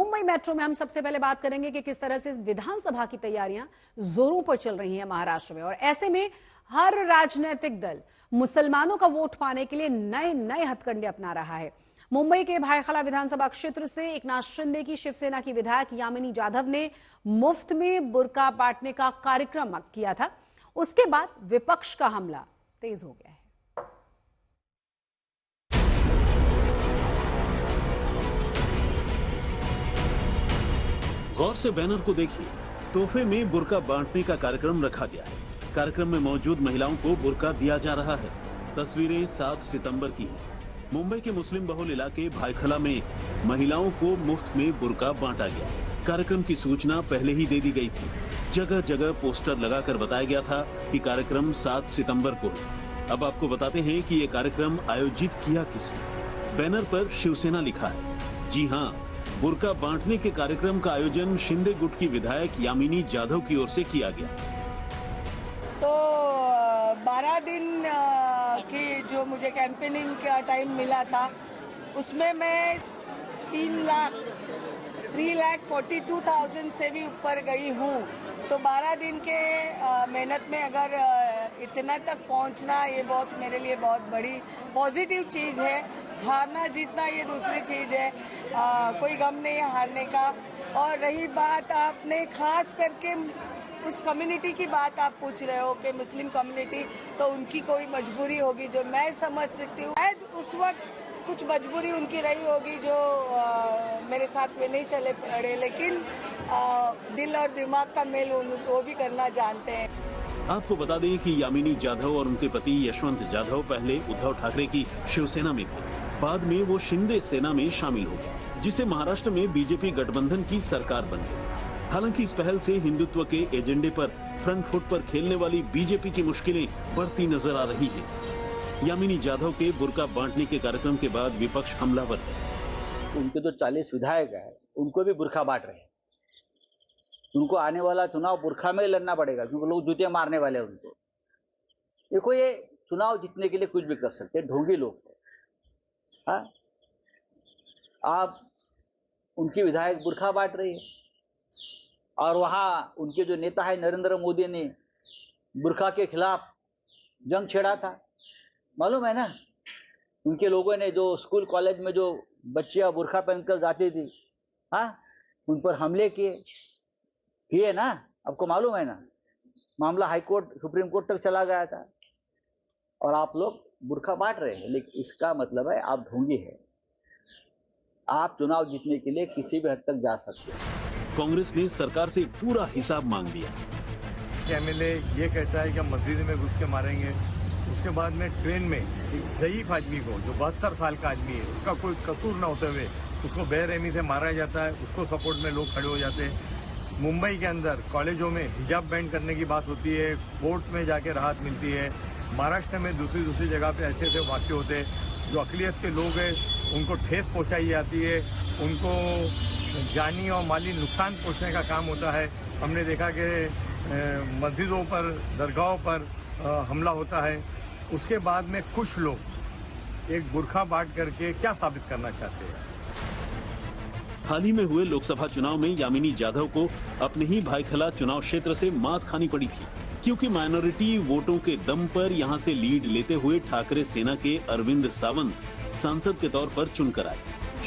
Mumbai metro में हम सबसे पहले बात करेंगे कि किस तरह से विधानसभा की तैयारियां जोरों पर चल रही हैं महाराष्ट्र में। और ऐसे में हर राजनीतिक दल मुसलमानों का वोट पाने के लिए नए नए हथकंडे अपना रहा है। मुंबई के भायखला विधानसभा क्षेत्र से एकनाथ शिंदे की शिवसेना की विधायक यामिनी जाधव ने मुफ्त में बुर्का बांटने का कार्यक्रम किया था। उसके बाद विपक्ष का हमला तेज हो गया है। गौर से बैनर को देखिए। तोहफे में बुर्का बांटने का कार्यक्रम रखा गया है। कार्यक्रम में मौजूद महिलाओं को बुर्का दिया जा रहा है। तस्वीरें 7 सितंबर की हैं। मुंबई के मुस्लिम बहुल इलाके भायखला में महिलाओं को मुफ्त में बुर्का बांटा गया। कार्यक्रम की सूचना पहले ही दे दी गई थी। जगह जगह पोस्टर लगाकर बताया गया था कि कार्यक्रम 7 सितंबर को है। अब आपको बताते हैं कि ये कार्यक्रम आयोजित किया किसने। बैनर पर शिवसेना लिखा है। जी हां, बुर्का बांटने के कार्यक्रम का आयोजन शिंदे गुट की विधायक यामिनी जाधव की ओर से किया गया। तो 12 दिन की जो मुझे कैंपेनिंग का टाइम मिला था उसमें मैं 3,42,000 से भी ऊपर गई हूँ। तो 12 दिन के मेहनत में अगर इतना तक पहुँचना ये बहुत मेरे लिए बहुत बड़ी पॉजिटिव चीज़ है। हारना जीतना ये दूसरी चीज़ है। कोई गम नहीं है हारने का। और रही बात आपने खास करके उस कम्युनिटी की बात आप पूछ रहे हो कि मुस्लिम कम्युनिटी, तो उनकी कोई मजबूरी होगी जो मैं समझ सकती हूँ। शायद उस वक्त कुछ मजबूरी उनकी रही होगी जो मेरे साथ में नहीं चले पड़े, लेकिन दिल और दिमाग का मेल वो भी करना जानते हैं। आपको बता दें कि यामिनी जाधव और उनके पति यशवंत जाधव पहले उद्धव ठाकरे की शिवसेना में थे। बाद में वो शिंदे सेना में शामिल हो गए, जिससे महाराष्ट्र में बीजेपी गठबंधन की सरकार बन गई। हालांकि इस पहल से हिंदुत्व के एजेंडे पर फ्रंट फुट पर खेलने वाली बीजेपी की मुश्किलें बढ़ती नजर आ रही हैं। यामिनी जाधव के बुर्का बांटने के कार्यक्रम के बाद विपक्ष हमलावर है। उनके जो 40 विधायक है उनको भी बुर्का बांट रहे हैं। उनको आने वाला चुनाव बुर्का में लड़ना पड़ेगा क्योंकि लोग जूते मारने वाले हैं उनको। देखो, ये चुनाव जीतने के लिए कुछ भी कर सकते हैं, ढोंगी लोग हैं। आप उनकी विधायक बुर्का बांट रही है और वहाँ उनके जो नेता है नरेंद्र मोदी ने बुर्का के खिलाफ जंग छेड़ा था, मालूम है ना। उनके लोगों ने जो स्कूल कॉलेज में जो बच्चियां बुर्का पहनकर जाती थी, उन पर हमले किए ना, आपको मालूम है ना। मामला हाई कोर्ट सुप्रीम कोर्ट तक चला गया था और आप लोग बुर्का बांट रहे हैं। लेकिन इसका मतलब है आप ढोंगी है। आप चुनाव जीतने के लिए किसी भी हद तक जा सकते हैं। कांग्रेस ने सरकार से पूरा हिसाब मांग लिया। एमएलए ये कहता है कि हम मस्जिद में घुस के मारेंगे, उसके बाद में ट्रेन में एक ज़ईफ आदमी को जो 72 साल का आदमी है, उसका कोई कसूर न होते हुए उसको बेरहमी से मारा जाता है। उसको सपोर्ट में लोग खड़े हो जाते हैं। मुंबई के अंदर कॉलेजों में हिजाब बैन करने की बात होती है, कोर्ट में जाके राहत मिलती है। महाराष्ट्र में दूसरी जगह पे ऐसे ऐसे वाक्य होते हैं। जो अकलियत के लोग हैं उनको ठेस पहुंचाई जाती है, उनको जानी और माली नुकसान पहुंचने का काम होता है। हमने देखा कि मस्जिदों पर, दरगाहों पर हमला होता है। उसके बाद में कुछ लोग एक बुर्का बांट करके क्या साबित करना चाहते हैं। हाल ही में हुए लोकसभा चुनाव में यामिनी जाधव को अपने ही भायखला चुनाव क्षेत्र से मात खानी पड़ी थी, क्योंकि माइनॉरिटी वोटों के दम पर यहां से लीड लेते हुए ठाकरे सेना के अरविंद सावंत सांसद के तौर पर चुनकर आए।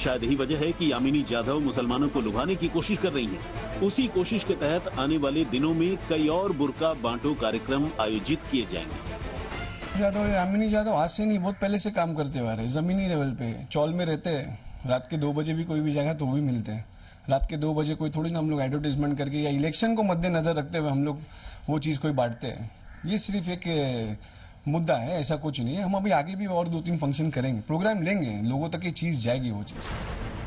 शायद यही वजह है कि यामिनी जाधव मुसलमानों को लुभाने की कोशिश कर रही हैं। उसी कोशिश के तहत आने वाले दिनों में कई और बुर्का बांटो कार्यक्रम आयोजित किए जाएंगे। यामिनी जाधव आज से नहीं, बहुत पहले से काम करते हुए रहे। जमीनी लेवल पे चौल में रहते हैं। रात के 2 बजे भी कोई भी जाएगा तो वो भी मिलते हैं। रात के 2 बजे कोई थोड़ी ना हम लोग एडवर्टाइजमेंट करके या इलेक्शन को मद्देनजर रखते हुए हम लोग वो चीज कोई बांटते हैं। ये सिर्फ एक मुद्दा है, ऐसा कुछ नहीं है। हम अभी आगे भी और 2-3 फंक्शन करेंगे, प्रोग्राम लेंगे, लोगों तक ये चीज जाएगी। वो चीज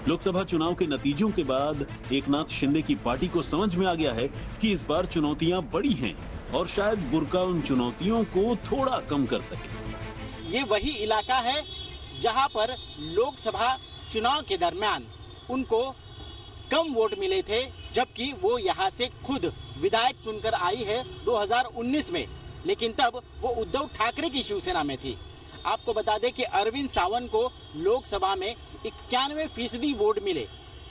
लोकसभा चुनाव के नतीजों के बाद एकनाथ शिंदे की पार्टी को समझ में आ गया है कि इस बार चुनौतियां बड़ी हैं और शायद बुर्का उन चुनौतियों को थोड़ा कम कर सके। ये वही इलाका है जहां पर लोकसभा चुनाव के दरमियान उनको कम वोट मिले थे, जबकि वो यहाँ से खुद विधायक चुनकर आई है 2019 में, लेकिन तब वो उद्धव ठाकरे की शिवसेना में थी। आपको बता दें कि अरविंद सावंत को लोकसभा में 91% वोट मिले,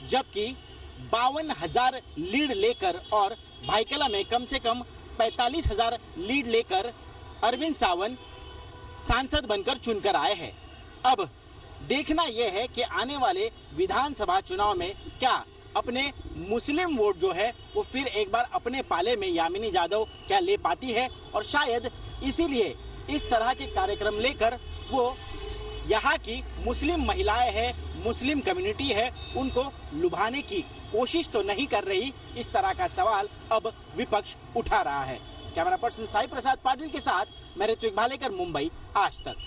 जबकि 52,000 लीड लेकर और भाईकला में कम से कम 45,000 लीड लेकर अरविंद सावंत सांसद बनकर चुनकर आए हैं। अब देखना यह है कि आने वाले विधानसभा चुनाव में क्या अपने मुस्लिम वोट जो है वो फिर एक बार अपने पाले में यामिनी यादव क्या ले पाती है, और शायद इसीलिए इस तरह के कार्यक्रम लेकर वो यहाँ की मुस्लिम महिलाएं हैं, मुस्लिम कम्युनिटी है, उनको लुभाने की कोशिश तो नहीं कर रही। इस तरह का सवाल अब विपक्ष उठा रहा है। कैमरा पर्सन साई प्रसाद पाटिल के साथ मैं ऋत्विक भालेकर, मुंबई, आज तक।